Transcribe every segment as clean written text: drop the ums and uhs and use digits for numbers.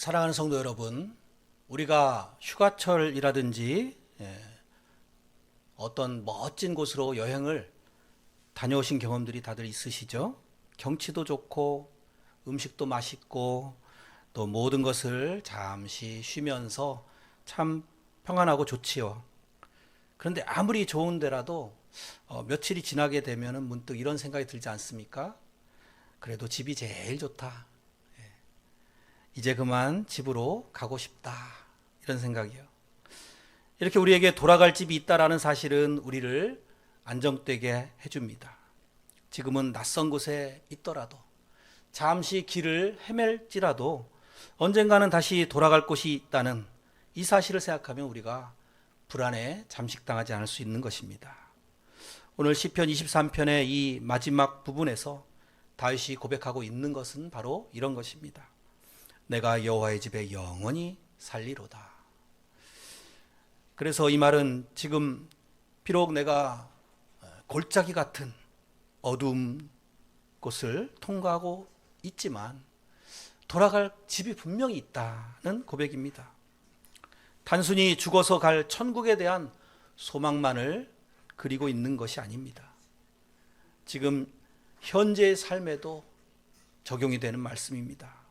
사랑하는 성도 여러분, 우리가 휴가철이라든지 어떤 멋진 곳으로 여행을 다녀오신 경험들이 다들 있으시죠? 경치도 좋고 음식도 맛있고 또 모든 것을 잠시 쉬면서 참 평안하고 좋지요. 그런데 아무리 좋은 데라도 며칠이 지나게 되면 문득 이런 생각이 들지 않습니까? 그래도 집이 제일 좋다. 이제 그만 집으로 가고 싶다. 이런 생각이요. 이렇게 우리에게 돌아갈 집이 있다라는 사실은 우리를 안정되게 해줍니다. 지금은 낯선 곳에 있더라도 잠시 길을 헤맬지라도 언젠가는 다시 돌아갈 곳이 있다는 이 사실을 생각하면 우리가 불안에 잠식당하지 않을 수 있는 것입니다. 오늘 시편 23편의 이 마지막 부분에서 다윗이 고백하고 있는 것은 바로 이런 것입니다. 내가 여호와의 집에 영원히 살리로다. 그래서 이 말은 지금 비록 내가 골짜기 같은 어두운 곳을 통과하고 있지만 돌아갈 집이 분명히 있다는 고백입니다. 단순히 죽어서 갈 천국에 대한 소망만을 그리고 있는 것이 아닙니다. 지금 현재의 삶에도 적용이 되는 말씀입니다.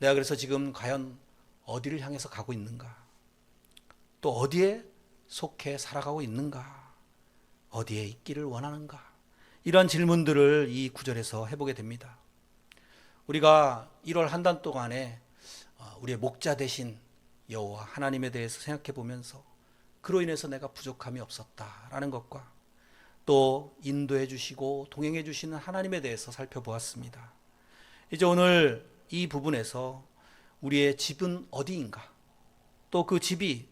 내가 그래서 지금 과연 어디를 향해서 가고 있는가? 또 어디에 속해 살아가고 있는가? 어디에 있기를 원하는가? 이런 질문들을 이 구절에서 해보게 됩니다. 우리가 1월 한 달 동안에 우리의 목자 되신 여호와 하나님에 대해서 생각해 보면서 그로 인해서 내가 부족함이 없었다라는 것과 또 인도해 주시고 동행해 주시는 하나님에 대해서 살펴보았습니다. 이제 오늘 이 부분에서 우리의 집은 어디인가? 또 그 집이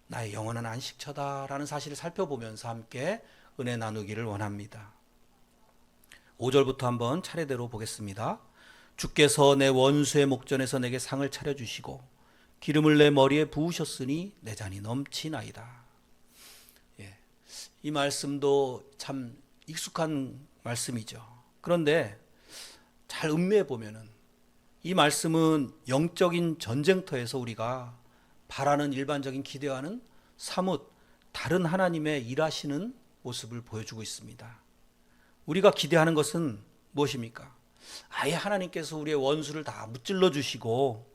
나의 영원한 안식처다라는 사실을 살펴보면서 함께 은혜 나누기를 원합니다. 5절부터 한번 차례대로 보겠습니다. 주께서 내 원수의 목전에서 내게 상을 차려주시고 기름을 내 머리에 부으셨으니 내 잔이 넘치나이다. 이 말씀도 참 익숙한 말씀이죠. 그런데 잘 음미해 보면은 이 말씀은 영적인 전쟁터에서 우리가 바라는 일반적인 기대와는 사뭇 다른 하나님의 일하시는 모습을 보여주고 있습니다. 우리가 기대하는 것은 무엇입니까? 아예 하나님께서 우리의 원수를 다 무찔러 주시고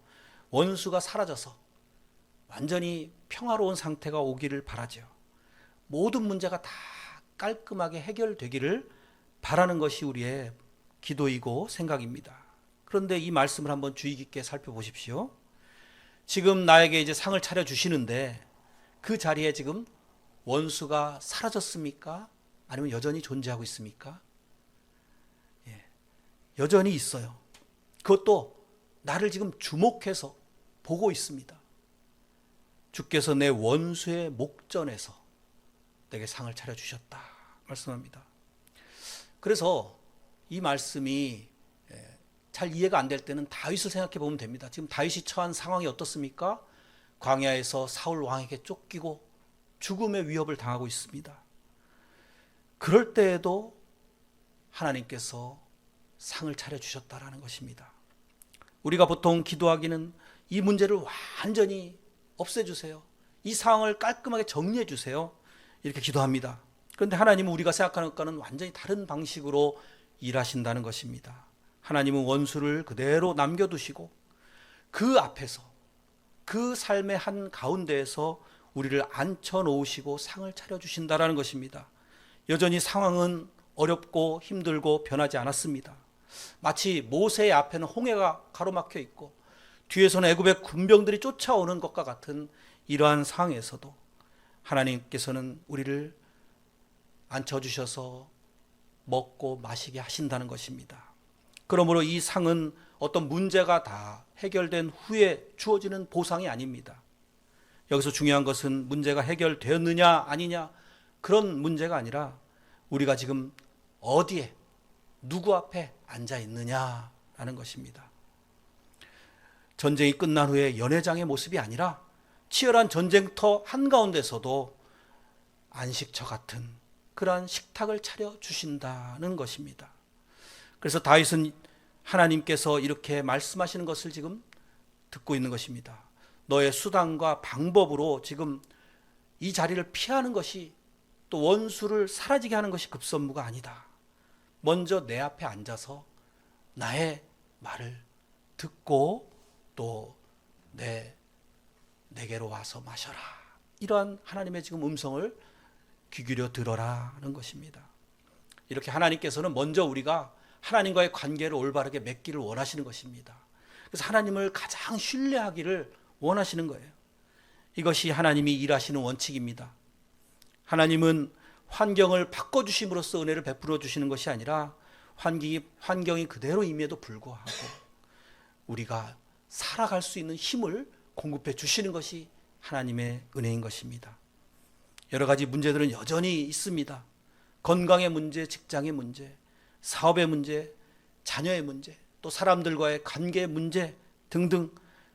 원수가 사라져서 완전히 평화로운 상태가 오기를 바라죠. 모든 문제가 다 깔끔하게 해결되기를 바라는 것이 우리의 기도이고 생각입니다. 그런데 이 말씀을 한번 주의 깊게 살펴보십시오. 지금 나에게 이제 상을 차려주시는데 그 자리에 지금 원수가 사라졌습니까? 아니면 여전히 존재하고 있습니까? 여전히 있어요. 그것도 나를 지금 주목해서 보고 있습니다. 주께서 내 원수의 목전에서 내게 상을 차려주셨다 말씀합니다. 그래서 이 말씀이 잘 이해가 안 될 때는 다윗을 생각해 보면 됩니다. 지금 다윗이 처한 상황이 어떻습니까? 광야에서 사울 왕에게 쫓기고 죽음의 위협을 당하고 있습니다. 그럴 때에도 하나님께서 상을 차려주셨다라는 것입니다. 우리가 보통 기도하기는 이 문제를 완전히 없애주세요. 이 상황을 깔끔하게 정리해 주세요. 이렇게 기도합니다. 그런데 하나님은 우리가 생각하는 것과는 완전히 다른 방식으로 일하신다는 것입니다. 하나님은 원수를 그대로 남겨두시고 그 앞에서 그 삶의 한 가운데에서 우리를 앉혀놓으시고 상을 차려주신다는 것입니다. 여전히 상황은 어렵고 힘들고 변하지 않았습니다. 마치 모세의 앞에는 홍해가 가로막혀 있고 뒤에서는 애굽의 군병들이 쫓아오는 것과 같은 이러한 상황에서도 하나님께서는 우리를 앉혀주셔서 먹고 마시게 하신다는 것입니다. 그러므로 이 상은 어떤 문제가 다 해결된 후에 주어지는 보상이 아닙니다. 여기서 중요한 것은 문제가 해결되었느냐 아니냐 그런 문제가 아니라 우리가 지금 어디에 누구 앞에 앉아 있느냐라는 것입니다. 전쟁이 끝난 후에 연회장의 모습이 아니라 치열한 전쟁터 한가운데서도 안식처 같은 그러한 식탁을 차려주신다는 것입니다. 그래서 다윗은 하나님께서 이렇게 말씀하시는 것을 지금 듣고 있는 것입니다. 너의 수단과 방법으로 지금 이 자리를 피하는 것이, 또 원수를 사라지게 하는 것이 급선무가 아니다. 먼저 내 앞에 앉아서 나의 말을 듣고 또 내게로 와서 마셔라. 이러한 하나님의 지금 음성을 귀 기울여 들어라는 것입니다. 이렇게 하나님께서는 먼저 우리가 하나님과의 관계를 올바르게 맺기를 원하시는 것입니다. 그래서 하나님을 가장 신뢰하기를 원하시는 거예요. 이것이 하나님이 일하시는 원칙입니다. 하나님은 환경을 바꿔주심으로써 은혜를 베풀어 주시는 것이 아니라 환경이 그대로임에도 불구하고 우리가 살아갈 수 있는 힘을 공급해 주시는 것이 하나님의 은혜인 것입니다. 여러 가지 문제들은 여전히 있습니다. 건강의 문제, 직장의 문제, 사업의 문제, 자녀의 문제, 또 사람들과의 관계의 문제 등등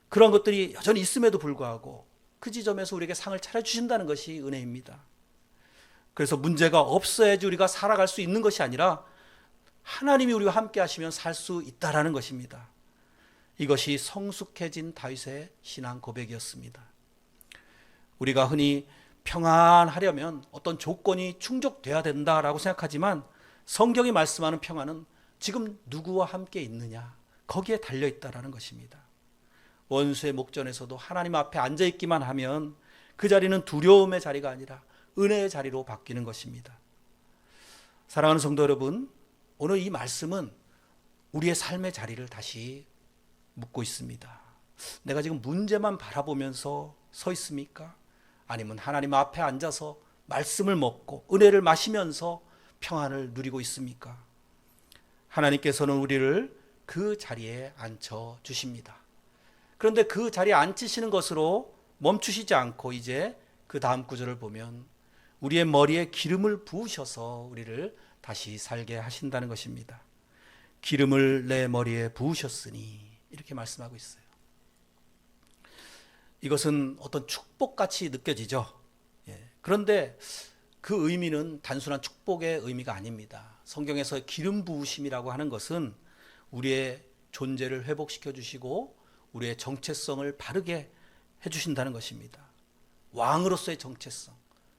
그런 것들이 여전히 있음에도 불구하고 그 지점에서 우리에게 상을 차려주신다는 것이 은혜입니다. 그래서 문제가 없어야지 우리가 살아갈 수 있는 것이 아니라 하나님이 우리와 함께 하시면 살 수 있다라는 것입니다. 이것이 성숙해진 다윗의 신앙 고백이었습니다. 우리가 흔히 평안하려면 어떤 조건이 충족돼야 된다라고 생각하지만 성경이 말씀하는 평안은 지금 누구와 함께 있느냐, 거기에 달려있다라는 것입니다. 원수의 목전에서도 하나님 앞에 앉아있기만 하면 그 자리는 두려움의 자리가 아니라 은혜의 자리로 바뀌는 것입니다. 사랑하는 성도 여러분, 오늘 이 말씀은 우리의 삶의 자리를 다시 묻고 있습니다. 내가 지금 문제만 바라보면서 서 있습니까? 아니면 하나님 앞에 앉아서 말씀을 먹고 은혜를 마시면서 평안을 누리고 있습니까? 하나님께서는 우리를 그 자리에 앉혀 주십니다. 그런데 그 자리에 앉히시는 것으로 멈추시지 않고 이제 그 다음 구절을 보면 우리의 머리에 기름을 부으셔서 우리를 다시 살게 하신다는 것입니다. 기름을 내 머리에 부으셨으니 이렇게 말씀하고 있어요. 이것은 어떤 축복같이 느껴지죠. 그런데 그 의미는 단순한 축복의 의미가 아닙니다. 성경에서 기름 부으심이라고 하는 것은 우리의 존재를 회복시켜 주시고 우리의 정체성을 바르게 해주신다는 것입니다. 왕으로서의 정체성,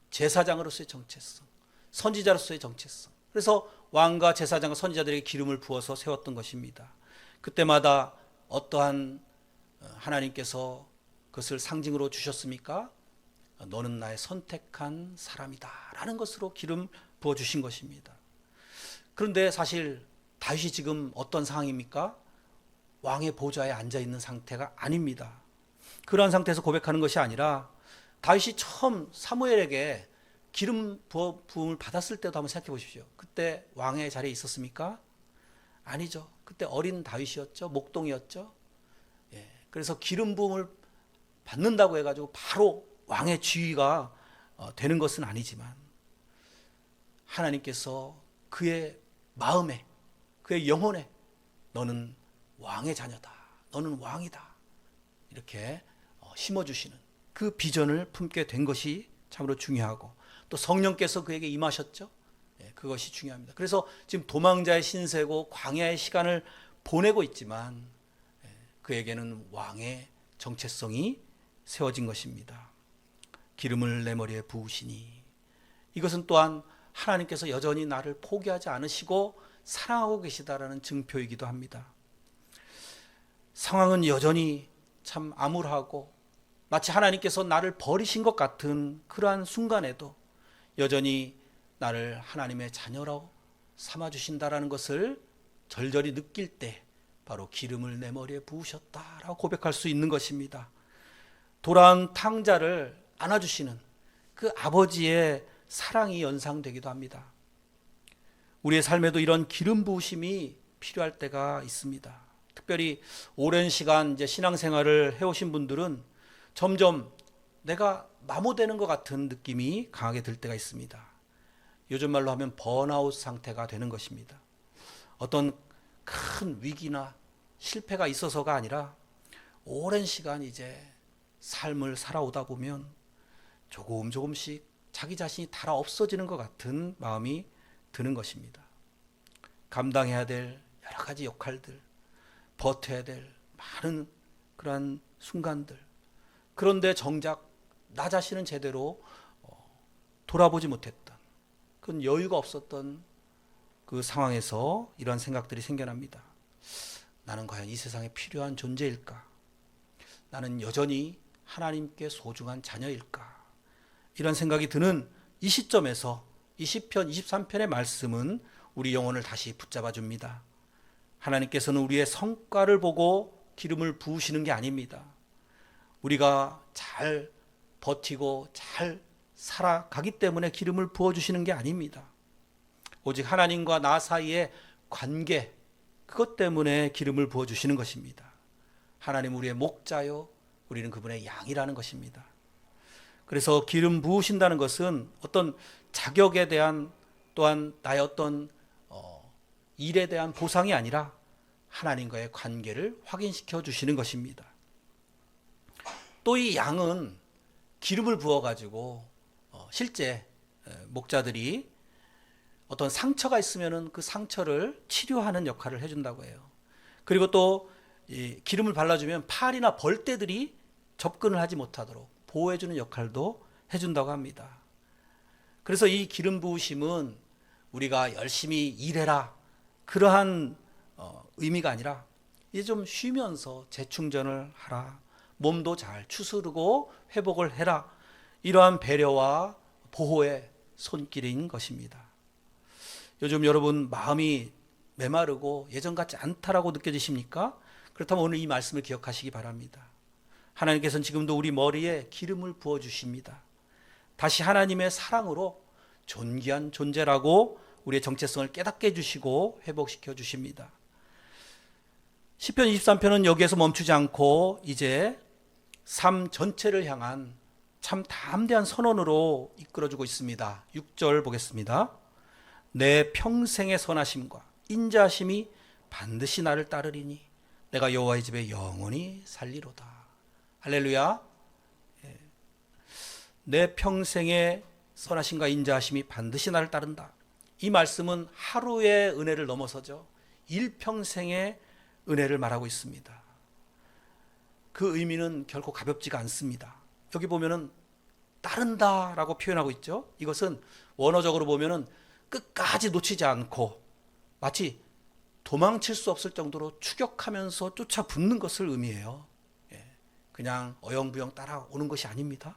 제사장으로서의 정체성, 선지자로서의 정체성. 그래서 왕과 제사장과 선지자들에게 기름을 부어서 세웠던 것입니다. 그때마다 어떠한 하나님께서 그것을 상징으로 주셨습니까? 너는 나의 선택한 사람이다 라는 것으로 기름 부어주신 것입니다. 그런데 사실 다윗이 지금 어떤 상황입니까? 왕의 보좌에 앉아있는 상태가 아닙니다. 그러한 상태에서 고백하는 것이 아니라 다윗이 처음 사무엘에게 기름 부음을 받았을 때도 한번 생각해 보십시오. 그때 왕의 자리에 있었습니까? 아니죠. 그때 어린 다윗이었죠. 목동이었죠. 그래서 기름 부음을 받는다고 해가지고 바로 왕의 지위가 되는 것은 아니지만 하나님께서 그의 마음에, 그의 영혼에 너는 왕의 자녀다, 너는 왕이다 이렇게 심어주시는 그 비전을 품게 된 것이 참으로 중요하고 또 성령께서 그에게 임하셨죠. 그것이 중요합니다. 그래서 지금 도망자의 신세고 광야의 시간을 보내고 있지만 그에게는 왕의 정체성이 세워진 것입니다. 기름을 내 머리에 부으시니 이것은 또한 하나님께서 여전히 나를 포기하지 않으시고 사랑하고 계시다라는 증표이기도 합니다. 상황은 여전히 참 암울하고 마치 하나님께서 나를 버리신 것 같은 그러한 순간에도 여전히 나를 하나님의 자녀로 삼아주신다라는 것을 절절히 느낄 때 바로 기름을 내 머리에 부으셨다라고 고백할 수 있는 것입니다. 돌아온 탕자를 안아주시는 그 아버지의 사랑이 연상되기도 합니다. 우리의 삶에도 이런 기름 부으심이 필요할 때가 있습니다. 특별히 오랜 시간 이제 신앙생활을 해오신 분들은 점점 내가 마모되는 것 같은 느낌이 강하게 들 때가 있습니다. 요즘 말로 하면 번아웃 상태가 되는 것입니다. 어떤 큰 위기나 실패가 있어서가 아니라 오랜 시간 이제 삶을 살아오다 보면 조금씩 자기 자신이 달아 없어지는 것 같은 마음이 드는 것입니다. 감당해야 될 여러 가지 역할들, 버텨야 될 많은 그러한 순간들. 그런데 정작 나 자신은 제대로 돌아보지 못했던, 그건 여유가 없었던 그 상황에서 이러한 생각들이 생겨납니다. 나는 과연 이 세상에 필요한 존재일까? 나는 여전히 하나님께 소중한 자녀일까? 이런 생각이 드는 이 시점에서 이 시편 23편의 말씀은 우리 영혼을 다시 붙잡아 줍니다. 하나님께서는 우리의 성과를 보고 기름을 부으시는 게 아닙니다. 우리가 잘 버티고 잘 살아가기 때문에 기름을 부어주시는 게 아닙니다. 오직 하나님과 나 사이의 관계, 그것 때문에 기름을 부어주시는 것입니다. 하나님 우리의 목자요, 우리는 그분의 양이라는 것입니다. 그래서 기름 부으신다는 것은 어떤 자격에 대한, 또한 나의 어떤 일에 대한 보상이 아니라 하나님과의 관계를 확인시켜 주시는 것입니다. 또 이 양은 기름을 부어가지고 실제 목자들이 어떤 상처가 있으면 그 상처를 치료하는 역할을 해준다고 해요. 그리고 또 기름을 발라주면 파리나 벌떼들이 접근을 하지 못하도록 보호해주는 역할도 해준다고 합니다. 그래서 이 기름 부으심은 우리가 열심히 일해라, 그러한 의미가 아니라 이제 좀 쉬면서 재충전을 하라, 몸도 잘 추스르고 회복을 해라, 이러한 배려와 보호의 손길인 것입니다. 요즘 여러분 마음이 메마르고 예전 같지 않다라고 느껴지십니까? 그렇다면 오늘 이 말씀을 기억하시기 바랍니다. 하나님께서는 지금도 우리 머리에 기름을 부어주십니다. 다시 하나님의 사랑으로 존귀한 존재라고 우리의 정체성을 깨닫게 해주시고 회복시켜 주십니다. 시편 23편은 여기에서 멈추지 않고 이제 삶 전체를 향한 참 담대한 선언으로 이끌어주고 있습니다. 6절 보겠습니다. 내 평생의 선하심과 인자하심이 반드시 나를 따르리니 내가 여호와의 집에 영원히 살리로다. 할렐루야. 내 평생의 선하심과 인자하심이 반드시 나를 따른다. 이 말씀은 하루의 은혜를 넘어서죠, 일평생의 은혜를 말하고 있습니다. 그 의미는 결코 가볍지가 않습니다. 여기 보면은 따른다라고 표현하고 있죠. 이것은 원어적으로 보면은 끝까지 놓치지 않고 마치 도망칠 수 없을 정도로 추격하면서 쫓아붙는 것을 의미해요. 그냥 어영부영 따라오는 것이 아닙니다.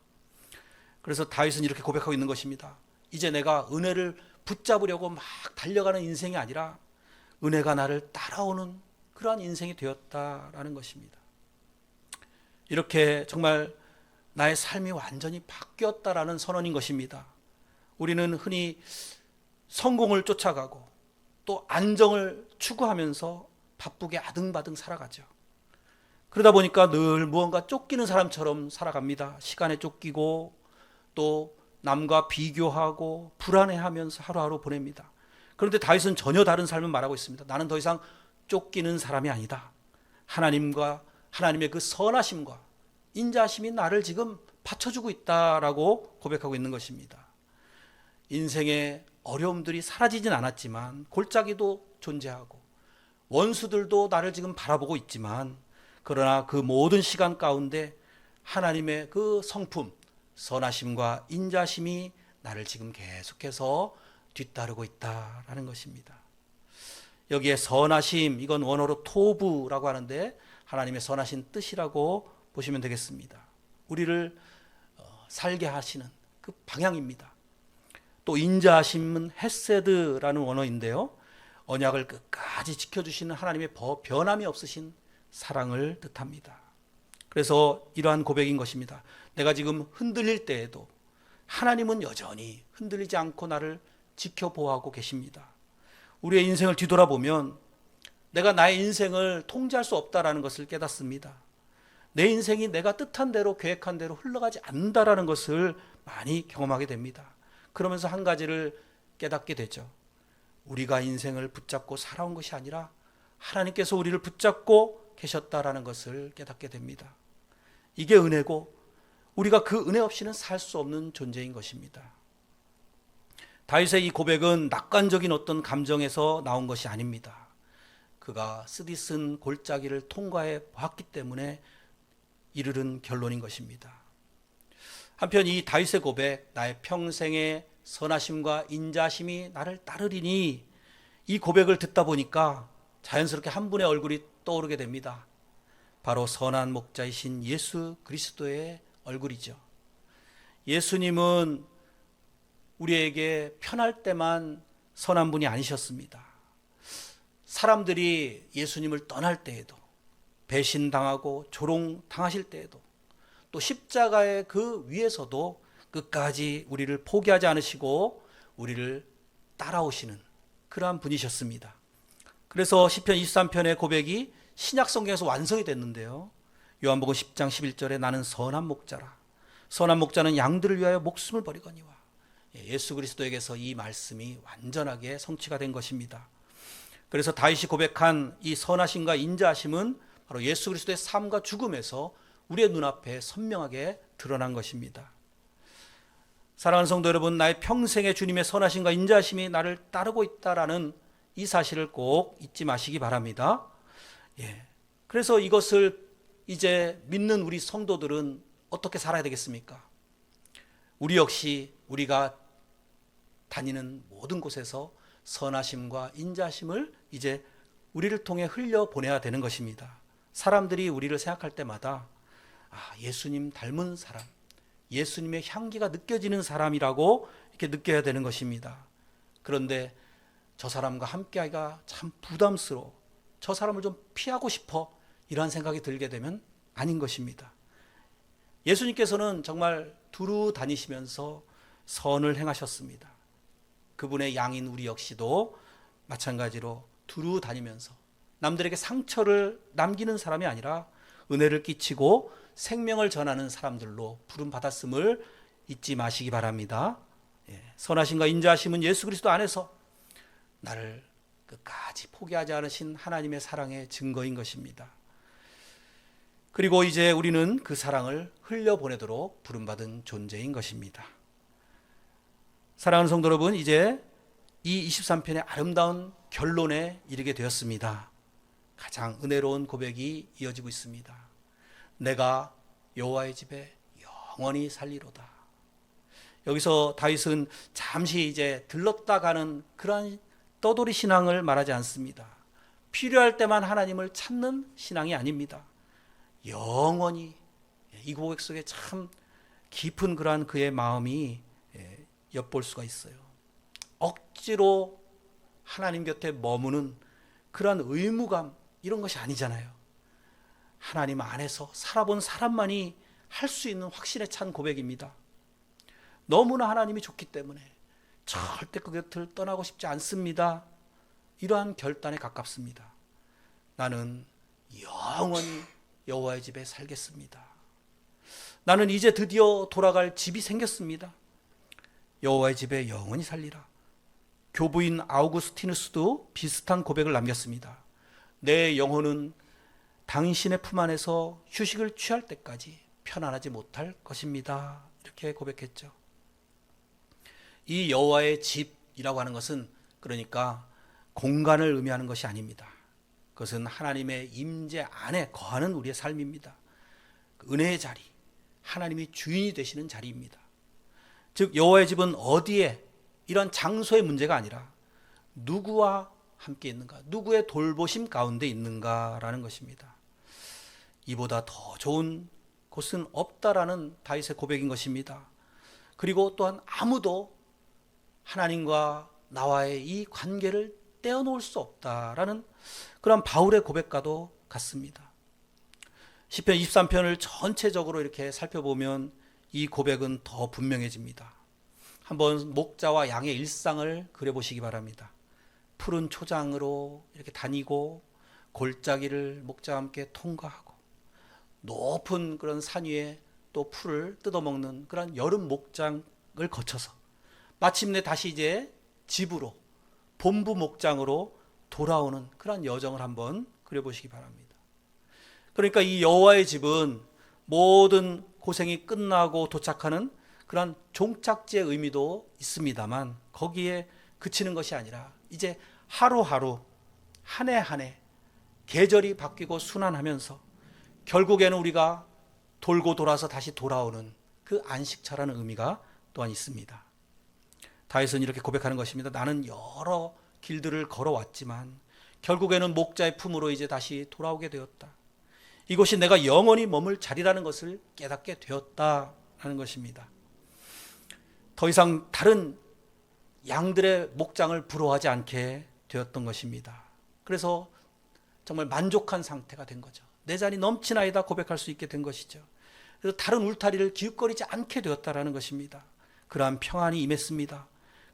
그래서 다윗은 이렇게 고백하고 있는 것입니다. 이제 내가 은혜를 붙잡으려고 막 달려가는 인생이 아니라 은혜가 나를 따라오는 그러한 인생이 되었다라는 것입니다. 이렇게 정말 나의 삶이 완전히 바뀌었다라는 선언인 것입니다. 우리는 흔히 성공을 쫓아가고 또 안정을 추구하면서 바쁘게 아등바등 살아가죠. 그러다 보니까 늘 무언가 쫓기는 사람처럼 살아갑니다. 시간에 쫓기고 또 남과 비교하고 불안해하면서 하루하루 보냅니다. 그런데 다윗은 전혀 다른 삶을 말하고 있습니다. 나는 더 이상 쫓기는 사람이 아니다. 하나님의 그 선하심과 인자하심이 나를 지금 받쳐주고 있다라고 고백하고 있는 것입니다. 인생의 어려움들이 사라지진 않았지만 골짜기도 존재하고 원수들도 나를 지금 바라보고 있지만, 그러나 그 모든 시간 가운데 하나님의 그 성품, 선하심과 인자심이 나를 지금 계속해서 뒤따르고 있다라는 것입니다. 여기에 선하심, 이건 원어로 토부라고 하는데 하나님의 선하신 뜻이라고 보시면 되겠습니다. 우리를 살게 하시는 그 방향입니다. 또 인자하심은 헤세드라는 원어인데요, 언약을 끝까지 지켜주시는 하나님의 변함이 없으신 사랑을 뜻합니다. 그래서 이러한 고백인 것입니다. 내가 지금 흔들릴 때에도 하나님은 여전히 흔들리지 않고 나를 지켜보호하고 계십니다. 우리의 인생을 뒤돌아보면 내가 나의 인생을 통제할 수 없다라는 것을 깨닫습니다. 내 인생이 내가 뜻한 대로 계획한 대로 흘러가지 않는다라는 것을 많이 경험하게 됩니다. 그러면서 한 가지를 깨닫게 되죠. 우리가 인생을 붙잡고 살아온 것이 아니라 하나님께서 우리를 붙잡고 계셨다라는 것을 깨닫게 됩니다. 이게 은혜고 우리가 그 은혜 없이는 살 수 없는 존재인 것입니다. 다윗의 이 고백은 낙관적인 어떤 감정에서 나온 것이 아닙니다. 그가 쓰디쓴 골짜기를 통과해 보았기 때문에 이르는 결론인 것입니다. 한편 이 다윗의 고백, 나의 평생의 선하심과 인자심이 나를 따르리니, 이 고백을 듣다 보니까 자연스럽게 한 분의 얼굴이 떠오르게 됩니다. 바로 선한 목자이신 예수 그리스도의 얼굴이죠. 예수님은 우리에게 편할 때만 선한 분이 아니셨습니다. 사람들이 예수님을 떠날 때에도, 배신당하고 조롱당하실 때에도, 또 십자가의 그 위에서도 끝까지 우리를 포기하지 않으시고 우리를 따라오시는 그러한 분이셨습니다. 그래서 시편 23편의 고백이 신약 성경에서 완성이 됐는데요. 요한복음 10장 11절에 나는 선한 목자라. 선한 목자는 양들을 위하여 목숨을 버리거니와. 예수 그리스도에게서 이 말씀이 완전하게 성취가 된 것입니다. 그래서 다윗이 고백한 이 선하심과 인자하심은 바로 예수 그리스도의 삶과 죽음에서 우리의 눈앞에 선명하게 드러난 것입니다. 사랑하는 성도 여러분, 나의 평생의 주님의 선하심과 인자하심이 나를 따르고 있다라는 이 사실을 꼭 잊지 마시기 바랍니다. 그래서 이것을 이제 믿는 우리 성도들은 어떻게 살아야 되겠습니까? 우리 역시 우리가 다니는 모든 곳에서 선하심과 인자심을 이제 우리를 통해 흘려보내야 되는 것입니다. 사람들이 우리를 생각할 때마다 예수님 닮은 사람, 예수님의 향기가 느껴지는 사람이라고 이렇게 느껴야 되는 것입니다. 그런데 저 사람과 함께하기가 참 부담스러워, 저 사람을 좀 피하고 싶어, 이러한 생각이 들게 되면 아닌 것입니다. 예수님께서는 정말 두루 다니시면서 선을 행하셨습니다. 그분의 양인 우리 역시도 마찬가지로 두루 다니면서 남들에게 상처를 남기는 사람이 아니라 은혜를 끼치고 생명을 전하는 사람들로 부름받았음을 잊지 마시기 바랍니다. 선하심과 인자하심은 예수 그리스도 안에서 나를 끝까지 포기하지 않으신 하나님의 사랑의 증거인 것입니다. 그리고 이제 우리는 그 사랑을 흘려보내도록 부름받은 존재인 것입니다. 사랑하는 성도 여러분, 이제 이 23편의 아름다운 결론에 이르게 되었습니다. 가장 은혜로운 고백이 이어지고 있습니다. 내가 여호와의 집에 영원히 살리로다. 여기서 다윗은 잠시 이제 들렀다 가는 그러한 떠돌이 신앙을 말하지 않습니다. 필요할 때만 하나님을 찾는 신앙이 아닙니다. 영원히, 이 고백 속에 참 깊은 그러한 그의 마음이 엿볼 수가 있어요. 억지로 하나님 곁에 머무는 그러한 의무감, 이런 것이 아니잖아요. 하나님 안에서 살아본 사람만이 할 수 있는 확신에 찬 고백입니다. 너무나 하나님이 좋기 때문에 절대 그 곁을 떠나고 싶지 않습니다. 이러한 결단에 가깝습니다. 나는 영원히 여호와의 집에 살겠습니다. 나는 이제 드디어 돌아갈 집이 생겼습니다. 여호와의 집에 영원히 살리라. 교부인 아우구스티누스도 비슷한 고백을 남겼습니다. 내 영혼은 당신의 품 안에서 휴식을 취할 때까지 편안하지 못할 것입니다. 이렇게 고백했죠. 이 여호와의 집이라고 하는 것은 그러니까 공간을 의미하는 것이 아닙니다. 그것은 하나님의 임재 안에 거하는 우리의 삶입니다. 은혜의 자리, 하나님이 주인이 되시는 자리입니다. 즉 여호와의 집은 어디에, 이런 장소의 문제가 아니라 누구와 함께 있는가, 누구의 돌보심 가운데 있는가라는 것입니다. 이보다 더 좋은 곳은 없다라는 다윗의 고백인 것입니다. 그리고 또한 아무도 하나님과 나와의 이 관계를 떼어놓을 수 없다라는 그런 바울의 고백과도 같습니다. 시편 23편을 전체적으로 이렇게 살펴보면 이 고백은 더 분명해집니다. 한번 목자와 양의 일상을 그려보시기 바랍니다. 푸른 초장으로 이렇게 다니고 골짜기를 목자와 함께 통과하고 높은 그런 산 위에 또 풀을 뜯어먹는 그런 여름 목장을 거쳐서 마침내 다시 이제 집으로, 본부 목장으로 돌아오는 그런 여정을 한번 그려보시기 바랍니다. 그러니까 이 여호와의 집은 모든 고생이 끝나고 도착하는 그런 종착지의 의미도 있습니다만 거기에 그치는 것이 아니라 이제 하루하루, 한 해 한 해 계절이 바뀌고 순환하면서 결국에는 우리가 돌고 돌아서 다시 돌아오는 그 안식처라는 의미가 또한 있습니다. 다윗은 이렇게 고백하는 것입니다. 나는 여러 길들을 걸어왔지만 결국에는 목자의 품으로 이제 다시 돌아오게 되었다. 이곳이 내가 영원히 머물 자리라는 것을 깨닫게 되었다라는 것입니다. 더 이상 다른 양들의 목장을 부러워하지 않게 되었던 것입니다. 그래서 정말 만족한 상태가 된 거죠. 내 잔이 넘치나이다 고백할 수 있게 된 것이죠. 그래서 다른 울타리를 기웃거리지 않게 되었다라는 것입니다. 그러한 평안이 임했습니다.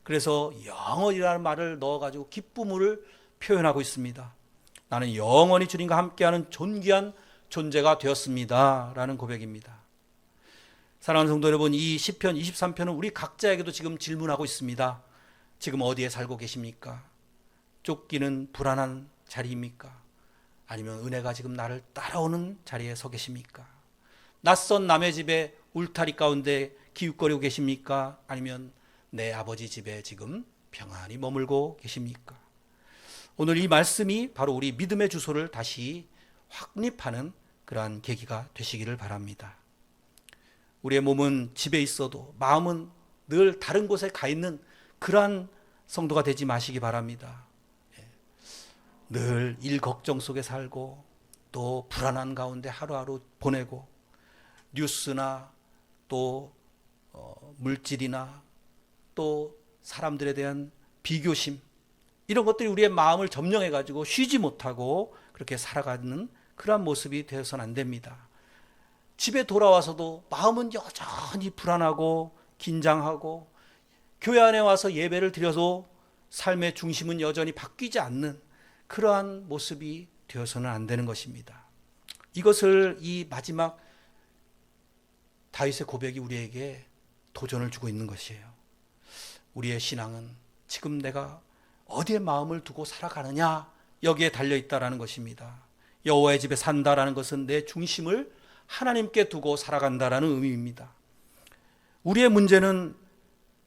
그래서 영원이라는 말을 넣어가지고 기쁨을 표현하고 있습니다. 나는 영원히 주님과 함께하는 존귀한 존재가 되었습니다 라는 고백입니다. 사랑하는 성도 여러분, 이 시편 23편은 우리 각자에게도 지금 질문하고 있습니다. 지금 어디에 살고 계십니까? 쫓기는 불안한 자리입니까? 아니면 은혜가 지금 나를 따라오는 자리에 서 계십니까? 낯선 남의 집에 울타리 가운데 기웃거리고 계십니까? 아니면 내 아버지 집에 지금 평안히 머물고 계십니까? 오늘 이 말씀이 바로 우리 믿음의 주소를 다시 확립하는 그러한 계기가 되시기를 바랍니다. 우리의 몸은 집에 있어도 마음은 늘 다른 곳에 가 있는 그러한 성도가 되지 마시기 바랍니다. 늘 일 걱정 속에 살고 또 불안한 가운데 하루하루 보내고 뉴스나 또 물질이나 또 사람들에 대한 비교심, 이런 것들이 우리의 마음을 점령해 가지고 쉬지 못하고 그렇게 살아가는 그러한 모습이 되어서는 안 됩니다. 집에 돌아와서도 마음은 여전히 불안하고 긴장하고 교회 안에 와서 예배를 드려도 삶의 중심은 여전히 바뀌지 않는 그러한 모습이 되어서는 안 되는 것입니다. 이것을 이 마지막 다윗의 고백이 우리에게 도전을 주고 있는 것이에요. 우리의 신앙은 지금 내가 어디에 마음을 두고 살아가느냐, 여기에 달려있다라는 것입니다. 여호와의 집에 산다라는 것은 내 중심을 하나님께 두고 살아간다라는 의미입니다. 우리의 문제는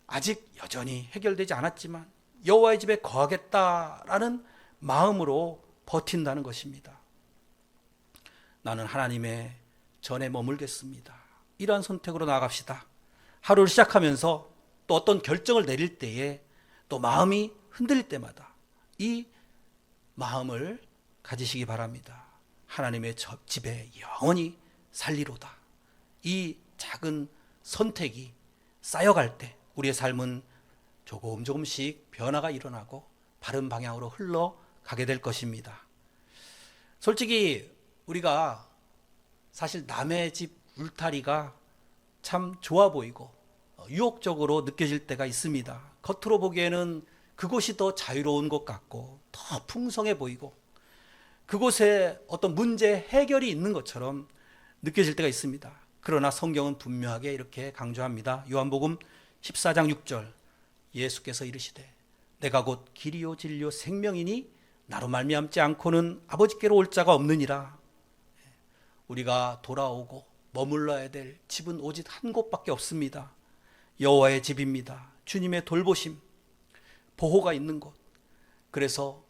아직 여전히 해결되지 않았지만 여호와의 집에 거하겠다라는 마음으로 버틴다는 것입니다. 나는 하나님의 전에 머물겠습니다. 이러한 선택으로 나아갑시다. 하루를 시작하면서 또 어떤 결정을 내릴 때에 또 마음이 흔들릴 때마다 이 마음을 가지시기 바랍니다. 하나님의 집에 영원히 살리로다. 이 작은 선택이 쌓여갈 때 우리의 삶은 조금씩 변화가 일어나고 바른 방향으로 흘러가게 될 것입니다. 솔직히 우리가 사실 남의 집 울타리가 참 좋아 보이고 유혹적으로 느껴질 때가 있습니다. 겉으로 보기에는 그곳이 더 자유로운 것 같고 더 풍성해 보이고 그곳에 어떤 문제 해결이 있는 것처럼 느껴질 때가 있습니다. 그러나 성경은 분명하게 이렇게 강조합니다. 요한복음 14장 6절, 예수께서 이르시되 내가 곧 길이요 진리요 생명이니 나로 말미암지 않고는 아버지께로 올 자가 없느니라. 우리가 돌아오고 머물러야 될 집은 오직 한 곳밖에 없습니다. 여호와의 집입니다. 주님의 돌보심, 보호가 있는 곳. 그래서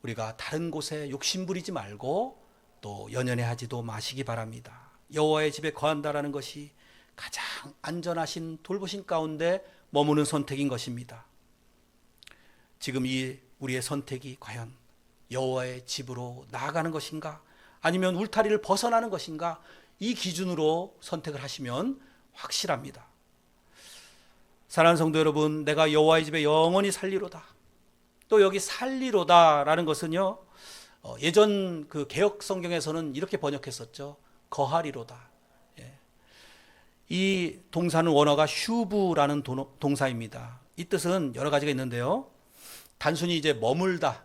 우리가 다른 곳에 욕심부리지 말고 또 연연해하지도 마시기 바랍니다. 여호와의 집에 거한다라는 것이 가장 안전하신 돌보심 가운데 머무는 선택인 것입니다. 지금 이 우리의 선택이 과연 여호와의 집으로 나아가는 것인가, 아니면 울타리를 벗어나는 것인가, 이 기준으로 선택을 하시면 확실합니다. 사랑하는 성도 여러분, 내가 여호와의 집에 영원히 살리로다. 또 여기 살리로다라는 것은요, 예전 그 개역 성경에서는 이렇게 번역했었죠. 거하리로다. 이 동사는 원어가 슈브라는 동사입니다. 이 뜻은 여러 가지가 있는데요. 단순히 이제 머물다,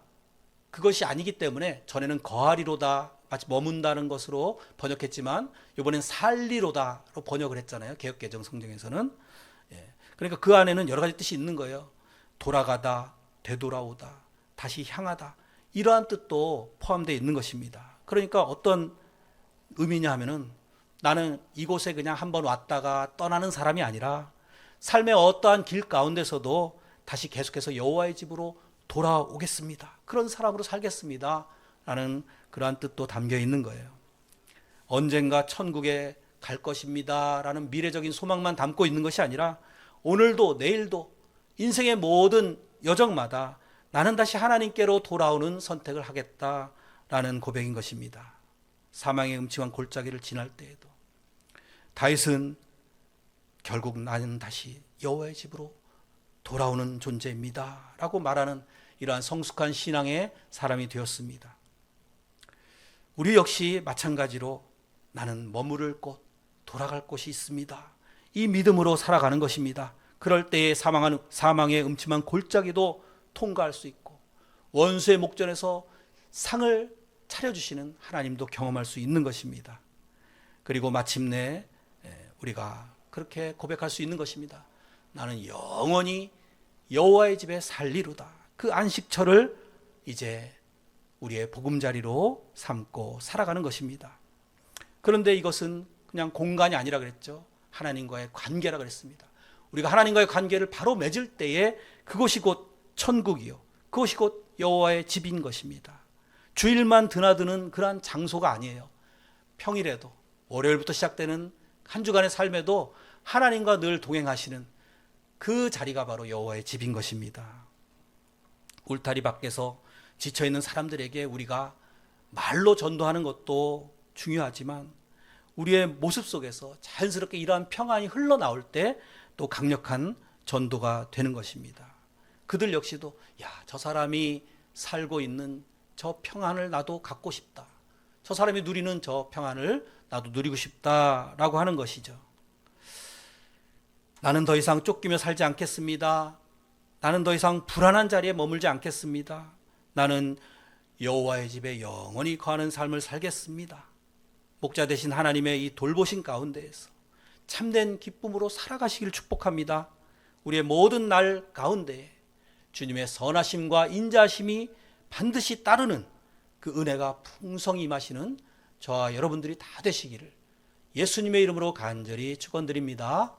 그것이 아니기 때문에 전에는 거하리로다, 마치 머문다는 것으로 번역했지만 이번엔 살리로다로 번역을 했잖아요. 개역개정 성경에서는. 그러니까 그 안에는 여러 가지 뜻이 있는 거예요. 돌아가다, 되돌아오다, 다시 향하다, 이러한 뜻도 포함되어 있는 것입니다. 그러니까 어떤 의미냐 하면은 나는 이곳에 그냥 한번 왔다가 떠나는 사람이 아니라 삶의 어떠한 길 가운데서도 다시 계속해서 여호와의 집으로 돌아오겠습니다. 그런 사람으로 살겠습니다. 라는 그러한 뜻도 담겨 있는 거예요. 언젠가 천국에 갈 것입니다 라는 미래적인 소망만 담고 있는 것이 아니라 오늘도 내일도 인생의 모든 여정마다 나는 다시 하나님께로 돌아오는 선택을 하겠다라는 고백인 것입니다. 사망의 음침한 골짜기를 지날 때에도 다윗은 결국 나는 다시 여호와의 집으로 돌아오는 존재입니다 라고 말하는 이러한 성숙한 신앙의 사람이 되었습니다. 우리 역시 마찬가지로 나는 머무를 곳, 돌아갈 곳이 있습니다. 이 믿음으로 살아가는 것입니다. 그럴 때에 사망의 음침한 골짜기도 통과할 수 있고 원수의 목전에서 상을 차려주시는 하나님도 경험할 수 있는 것입니다. 그리고 마침내 우리가 그렇게 고백할 수 있는 것입니다. 나는 영원히 여호와의 집에 살리로다. 그 안식처를 이제 우리의 보금자리로 삼고 살아가는 것입니다. 그런데 이것은 그냥 공간이 아니라 그랬죠. 하나님과의 관계라 그랬습니다. 우리가 하나님과의 관계를 바로 맺을 때에 그것이 곧 천국이요, 그것이 곧 여호와의 집인 것입니다. 주일만 드나드는 그러한 장소가 아니에요. 평일에도, 월요일부터 시작되는 한 주간의 삶에도 하나님과 늘 동행하시는 그 자리가 바로 여호와의 집인 것입니다. 울타리 밖에서 지쳐있는 사람들에게 우리가 말로 전도하는 것도 중요하지만 우리의 모습 속에서 자연스럽게 이러한 평안이 흘러나올 때 또 강력한 전도가 되는 것입니다. 그들 역시도 저 사람이 살고 있는 저 평안을 나도 갖고 싶다. 저 사람이 누리는 저 평안을 나도 누리고 싶다라고 하는 것이죠. 나는 더 이상 쫓기며 살지 않겠습니다. 나는 더 이상 불안한 자리에 머물지 않겠습니다. 나는 여호와의 집에 영원히 거하는 삶을 살겠습니다. 목자 되신 하나님의 이 돌보신 가운데에서 참된 기쁨으로 살아가시기를 축복합니다. 우리의 모든 날 가운데 주님의 선하심과 인자하심이 반드시 따르는 그 은혜가 풍성히 임하시는 저와 여러분들이 다 되시기를 예수님의 이름으로 간절히 축원드립니다.